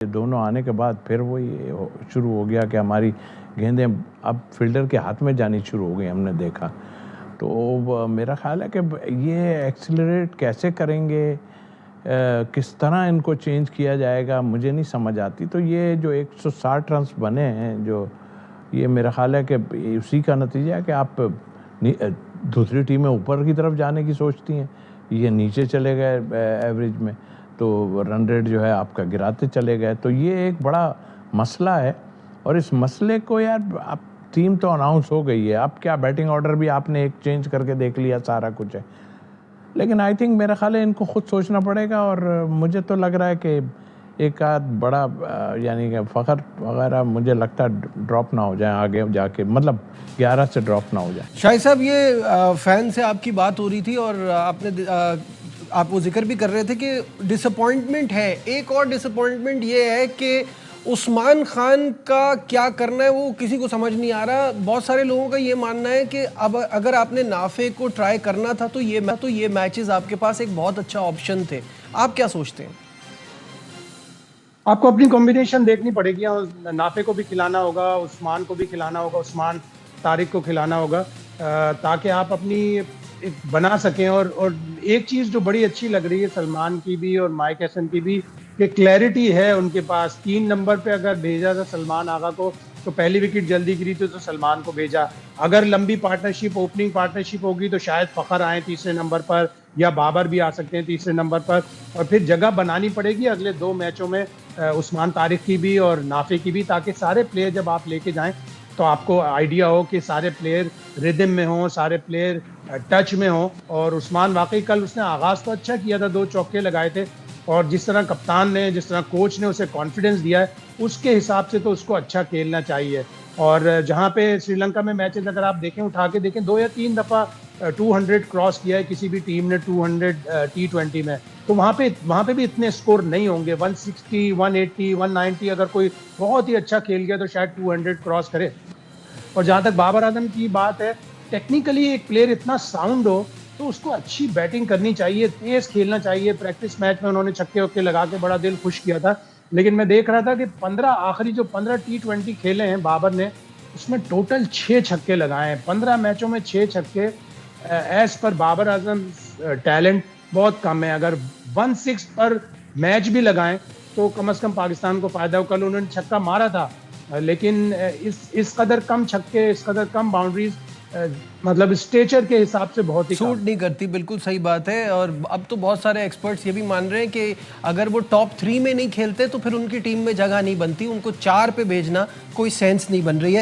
दोनों आने के बाद फिर वही शुरू हो गया कि हमारी गेंदें अब फील्डर के हाथ में जानी शुरू हो गई, हमने देखा। तो मेरा ख्याल है कि ये एक्सीलरेट कैसे करेंगे, किस तरह इनको चेंज किया जाएगा, मुझे नहीं समझ आती। तो ये जो 160 रन्स बने हैं, जो ये मेरा ख्याल है कि उसी का नतीजा है कि आप दूसरी टीमें ऊपर की तरफ जाने की सोचती हैं, ये नीचे चले गए एवरेज में, तो रन रेट जो है आपका गिराते चले गए। तो ये एक बड़ा मसला है और इस मसले को यार आप टीम तो अनाउंस हो गई है, अब क्या बैटिंग ऑर्डर भी आपने एक चेंज करके देख लिया, सारा कुछ है। लेकिन आई थिंक मेरा ख्याल है इनको खुद सोचना पड़ेगा और मुझे तो लग रहा है कि एक आध बड़ा यानी कि फ़खर वगैरह मुझे लगता है ड्रॉप ना हो जाए आगे जाके, मतलब 11 से ड्रॉप ना हो जाए। शाहिद साहब, ये फैन से आपकी बात हो रही थी और आपने आप वो जिक्र भी कर रहे थे कि डिसअपॉइंटमेंट है। एक और डिसअपॉइंटमेंट ये है कि उस्मान खान का क्या करना है वो किसी को समझ नहीं आ रहा। बहुत सारे लोगों का ये मानना है कि अब अगर आपने नाफे को ट्राई करना था तो ये मैचेस आपके पास एक बहुत अच्छा ऑप्शन थे। आप क्या सोचते हैं? आपको अपनी कॉम्बिनेशन देखनी पड़ेगी, नाफे को भी खिलाना होगा, उस्मान को भी खिलाना होगा, उस्मान तारिक को खिलाना होगा, ताकि आप अपनी बना सकें। और एक चीज़ जो बड़ी अच्छी लग रही है सलमान की भी और माइक हैसन की भी, कि क्लैरिटी है उनके पास। 3 नंबर पे अगर भेजा था सलमान आगा को तो पहली विकेट जल्दी गिरी थी तो सलमान को भेजा। अगर लंबी पार्टनरशिप, ओपनिंग पार्टनरशिप होगी तो शायद फ़खर आए तीसरे नंबर पर या बाबर भी आ सकते हैं तीसरे नंबर पर। और फिर जगह बनानी पड़ेगी अगले 2 मैचों में उस्मान तारिक की भी और नाफे की भी, ताकि सारे प्लेयर जब आप लेके जाएं तो आपको आइडिया हो कि सारे प्लेयर रिदम में हों, सारे प्लेयर टच में हों। और उस्मान वाकई कल उसने आगाज़ तो अच्छा किया था, 2 चौके लगाए थे, और जिस तरह कप्तान ने, जिस तरह कोच ने उसे कॉन्फिडेंस दिया है उसके हिसाब से तो उसको अच्छा खेलना चाहिए। और जहाँ पे श्रीलंका में मैचेस अगर आप देखें, उठा के देखें, 2 या 3 दफ़ा 200 क्रॉस किया है किसी भी टीम ने 200 T20 में, तो वहाँ पे भी इतने स्कोर नहीं होंगे। 160, 180, 190 अगर कोई बहुत ही अच्छा खेल गया तो शायद 200 क्रॉस करे। और जहाँ तक बाबर आजम की बात है, टेक्निकली एक प्लेयर इतना साउंड हो तो उसको अच्छी बैटिंग करनी चाहिए, तेज खेलना चाहिए। प्रैक्टिस मैच में उन्होंने छक्के वक्के लगा के बड़ा दिल खुश किया था, लेकिन मैं देख रहा था कि आखिरी जो 15 T20 खेले हैं बाबर ने, उसमें टोटल 6 छक्के लगाए हैं। 15 मैचों में 6 छक्के। As per Babar Azam talent बहुत कम है। अगर 1/6 पर मैच भी लगाएं तो कम से कम पाकिस्तान को फायदा हो। कल उन्होंने छक्का मारा था, लेकिन इस कदर कम छक्के, इस कदर कम बाउंड्रीज, मतलब स्टेचर के हिसाब से बहुत ही सूट नहीं करती। बिल्कुल सही बात है। और अब तो बहुत सारे एक्सपर्ट्स ये भी मान रहे हैं कि अगर वो टॉप 3 में नहीं खेलते तो फिर उनकी टीम में जगह नहीं बनती, उनको 4 पे भेजना कोई सेंस नहीं बन रही है।